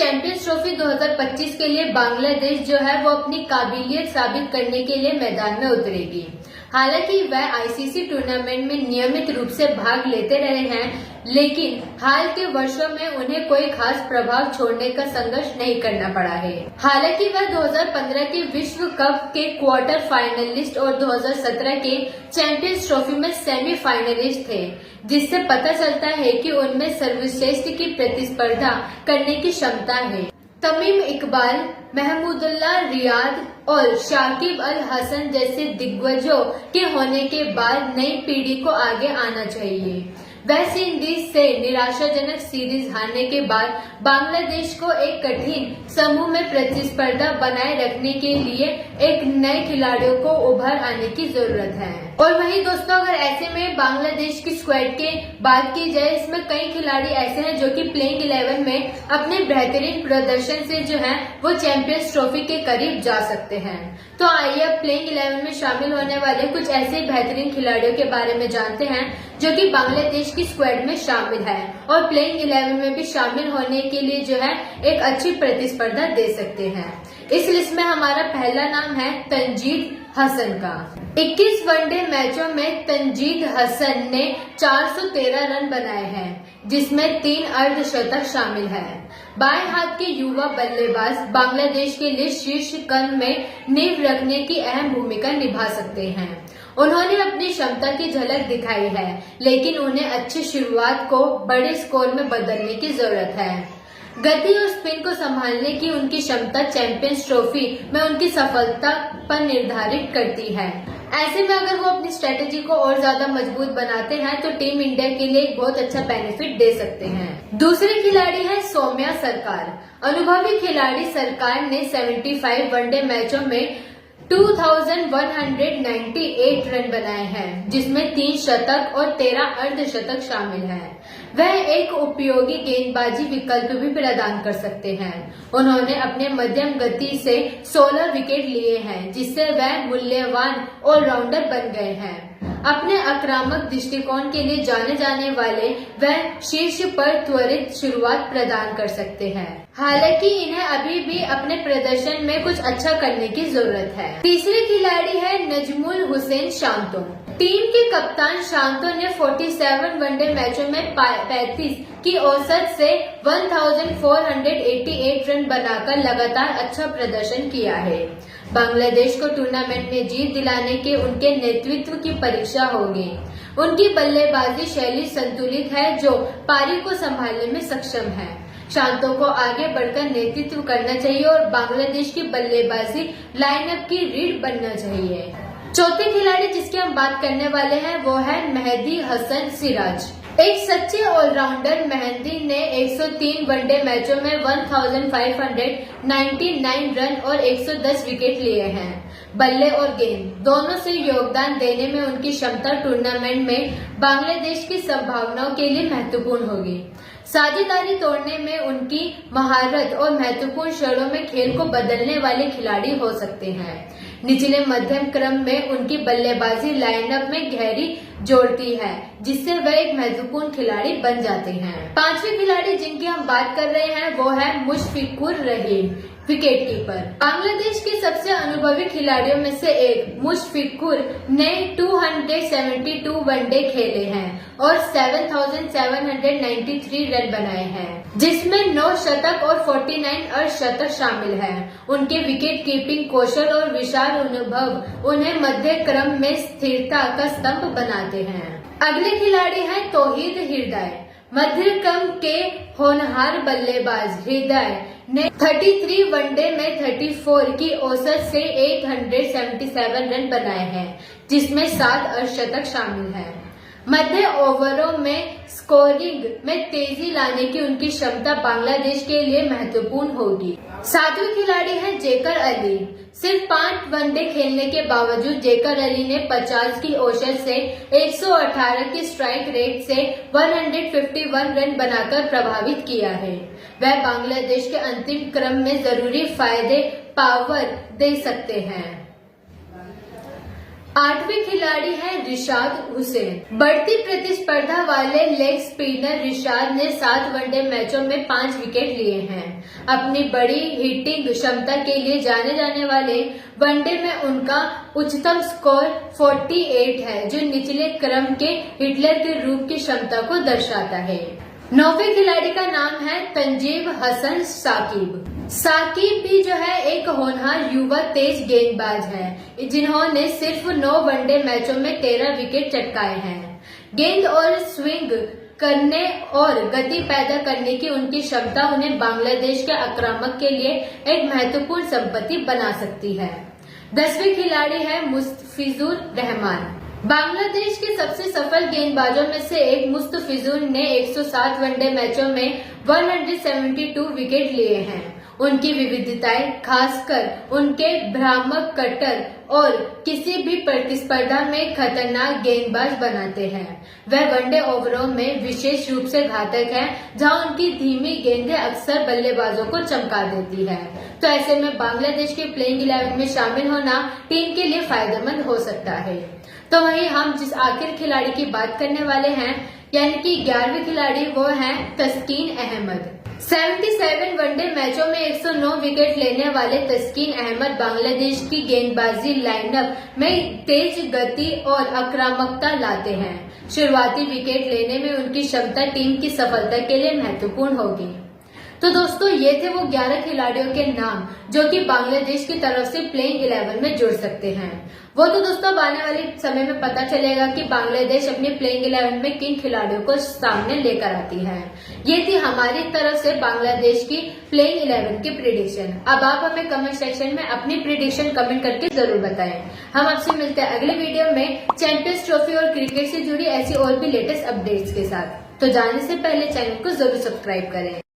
Champions trophy 2025 के लिए बांग्लादेश जो है वो अपनी काबिलियत साबित करने के लिए मैदान में उतरेगी। हालांकि वह आईसीसी टूर्नामेंट में नियमित रूप से भाग लेते रहे हैं, लेकिन हाल के वर्षों में उन्हें कोई खास प्रभाव छोड़ने का संघर्ष नहीं करना पड़ा है। हालांकि वह 2015 के विश्व कप के क्वार्टर फाइनलिस्ट और 2017 के चैंपियंस ट्रॉफी में सेमीफाइनलिस्ट थे, जिससे पता चलता है कि उनमें सर्वश्रेष्ठ की प्रतिस्पर्धा करने की क्षमता है। तमीम इकबाल, महमूदुल्लाह रियाद और शाकिब अल हसन जैसे दिग्गजों के होने के बाद नई पीढ़ी को आगे आना चाहिए। वेस्ट इंडीज से निराशाजनक सीरीज हारने के बाद बांग्लादेश को एक कठिन समूह में प्रतिस्पर्धा बनाए रखने के लिए एक नए खिलाड़ियों को उभर आने की जरूरत है। और वहीं दोस्तों, अगर ऐसे में बांग्लादेश की स्क्वाड के बात की जाए, इसमें कई खिलाड़ी ऐसे हैं जो कि प्लेइंग 11 में अपने बेहतरीन प्रदर्शन से जो है वो चैंपियंस ट्रॉफी के करीब जा सकते हैं। तो आइए अब प्लेइंग 11 में शामिल होने वाले कुछ ऐसे बेहतरीन खिलाड़ियों के बारे में जानते हैं जो कि बांग्लादेश की स्क्वाड में शामिल है और प्लेइंग 11 में भी शामिल होने के लिए जो है एक अच्छी प्रतिस्पर्धा दे सकते हैं। इस लिस्ट में हमारा पहला नाम है तंजीद हसन का। 21 वनडे मैचों में तंजीद हसन ने 413 रन बनाए हैं, जिसमें 3 अर्धशतक शामिल है। बाएं हाथ के युवा बल्लेबाज बांग्लादेश के लिए शीर्ष क्रम में नींव रखने की अहम भूमिका निभा सकते हैं। उन्होंने अपनी क्षमता की झलक दिखाई है, लेकिन उन्हें अच्छी शुरुआत को बड़े स्कोर में बदलने की जरूरत है। गति और स्पिन को संभालने की उनकी क्षमता चैंपियंस ट्रॉफी में उनकी सफलता पर निर्धारित करती है। ऐसे में अगर वो अपनी स्ट्रेटेजी को और ज्यादा मजबूत बनाते हैं तो टीम इंडिया के लिए एक बहुत अच्छा बेनिफिट दे सकते हैं। दूसरे खिलाड़ी है सौम्या सरकार। अनुभवी खिलाड़ी सरकार ने 75 वनडे मैचों में 2198 रन बनाए हैं, जिसमें 3 शतक और 13 अर्धशतक शामिल हैं। वह एक उपयोगी गेंदबाजी विकल्प भी प्रदान कर सकते हैं। उन्होंने अपने मध्यम गति से 16 विकेट लिए हैं, जिससे वह मूल्यवान ऑलराउंडर बन गए हैं। अपने आक्रामक दृष्टिकोण के लिए जाने जाने वाले वह शीर्ष पर त्वरित शुरुआत प्रदान कर सकते हैं। हालांकि इन्हें अभी भी अपने प्रदर्शन में कुछ अच्छा करने की जरूरत है। तीसरे खिलाड़ी है नजमुल हुसैन शांतो। टीम के कप्तान शांतो ने 47 वनडे मैचों में 35 की औसत से 1488 रन बनाकर लगातार अच्छा प्रदर्शन किया है। बांग्लादेश को टूर्नामेंट में जीत दिलाने के उनके नेतृत्व की परीक्षा होगी। उनकी बल्लेबाजी शैली संतुलित है, जो पारी को संभालने में सक्षम है। शांतो को आगे बढ़कर नेतृत्व करना चाहिए और बांग्लादेश की बल्लेबाजी लाइनअप की रीढ़ बनना चाहिए। चौथे खिलाड़ी जिसकी हम बात करने वाले हैं वो है मेहदी हसन सिराज। एक सच्चे ऑलराउंडर मेहदी ने 103 वनडे मैचों में 1599 रन और 110 विकेट लिए हैं। बल्ले और गेंद दोनों से योगदान देने में उनकी क्षमता टूर्नामेंट में बांग्लादेश की संभावनाओं के लिए महत्वपूर्ण होगी। साझेदारी तोड़ने में उनकी महारत और महत्वपूर्ण क्षणों में खेल को बदलने वाले खिलाड़ी हो सकते हैं। निचले मध्यम क्रम में उनकी बल्लेबाजी लाइनअप में गहरी जोड़ती है, जिससे वह एक महत्वपूर्ण खिलाड़ी बन जाते हैं। पांचवें खिलाड़ी जिनकी हम बात कर रहे हैं वो है मुशफिकुर रहीम, विकेट कीपर। बांग्लादेश के सबसे अनुभवी खिलाड़ियों में से एक मुशफिकुर ने 272 वनडे खेले हैं और 7793 रन बनाए हैं, जिसमें 9 शतक और 49 अर्धशतक शामिल हैं। उनके विकेट कीपिंग कौशल और विशाल अनुभव उन्हें मध्य क्रम में स्थिरता का स्तंभ बनाते हैं। अगले खिलाड़ी हैं तौहीद हृदय। मध्य क्रम के होनहार बल्लेबाज हृदय ने 33 वनडे में 34 की औसत से 877 रन बनाए हैं, जिसमें 7 अर्धशतक शामिल हैं। मध्य ओवरों में स्कोरिंग में तेजी लाने की उनकी क्षमता बांग्लादेश के लिए महत्वपूर्ण होगी। सातवें खिलाड़ी है जेकर अली। सिर्फ 5 वनडे खेलने के बावजूद जेकर अली ने 50 की औसत से 118 की स्ट्राइक रेट से 151 रन बनाकर प्रभावित किया है। वह बांग्लादेश के अंतिम क्रम में जरूरी फायदे पावर दे सकते हैं। 8वें खिलाड़ी है रिशाद हुसैन। बढ़ती प्रतिस्पर्धा वाले लेग स्पिनर रिशाद ने 7 वनडे मैचों में 5 विकेट लिए हैं। अपनी बड़ी हिटिंग क्षमता के लिए जाने जाने वाले वनडे में उनका उच्चतम स्कोर 48 है, जो निचले क्रम के हिटलर के रूप की क्षमता को दर्शाता है। 9वें खिलाड़ी का नाम है तंजीब हसन साकिब। साकिब भी जो है एक होनहार युवा तेज गेंदबाज है, जिन्होंने सिर्फ 9 वनडे मैचों में 13 विकेट चटकाए हैं। गेंद और स्विंग करने और गति पैदा करने की उनकी क्षमता उन्हें बांग्लादेश के आक्रामक के लिए एक महत्वपूर्ण संपत्ति बना सकती है। 10वें खिलाड़ी है मुस्तफिजुर रहमान। बांग्लादेश के सबसे सफल गेंदबाजों में से एक मुस्तफिजुर ने 107 वनडे मैचों में 172 विकेट लिए हैं। उनकी विविधताएं खासकर उनके भ्रामक कटर और किसी भी प्रतिस्पर्धा में खतरनाक गेंदबाज बनाते हैं। वह वनडे ओवरों में विशेष रूप से घातक है, जहां उनकी धीमी गेंदें अक्सर बल्लेबाजों को चमका देती है। तो ऐसे में बांग्लादेश के प्लेइंग 11 में शामिल होना टीम के लिए फायदेमंद हो सकता है। तो वहीं हम जिस आखिर खिलाड़ी की बात करने वाले हैं, यानी कि 11वीं खिलाड़ी, वो है तस्कीन अहमद। 77 वनडे मैचों में 109 विकेट लेने वाले तस्कीन अहमद बांग्लादेश की गेंदबाजी लाइनअप में तेज गति और आक्रामकता लाते हैं। शुरुआती विकेट लेने में उनकी क्षमता टीम की सफलता के लिए महत्वपूर्ण होगी। तो दोस्तों, ये थे वो 11 खिलाड़ियों के नाम जो कि बांग्लादेश की तरफ से प्लेइंग 11 में जुड़ सकते हैं। वो तो दोस्तों अब आने वाले समय में पता चलेगा कि बांग्लादेश अपनी प्लेइंग 11 में किन खिलाड़ियों को सामने लेकर आती है। ये थी हमारी तरफ से बांग्लादेश की प्लेइंग 11 की प्रिडिक्शन। अब आप हमें कमेंट सेक्शन में अपनी प्रिडिक्शन कमेंट करके जरूर बताएं। हम आपसे मिलते हैं अगले वीडियो में चैंपियंस ट्रॉफी और क्रिकेट से जुड़ी ऐसी और भी लेटेस्ट अपडेट्स के साथ। तो जाने से पहले चैनल को जरूर सब्सक्राइब करें।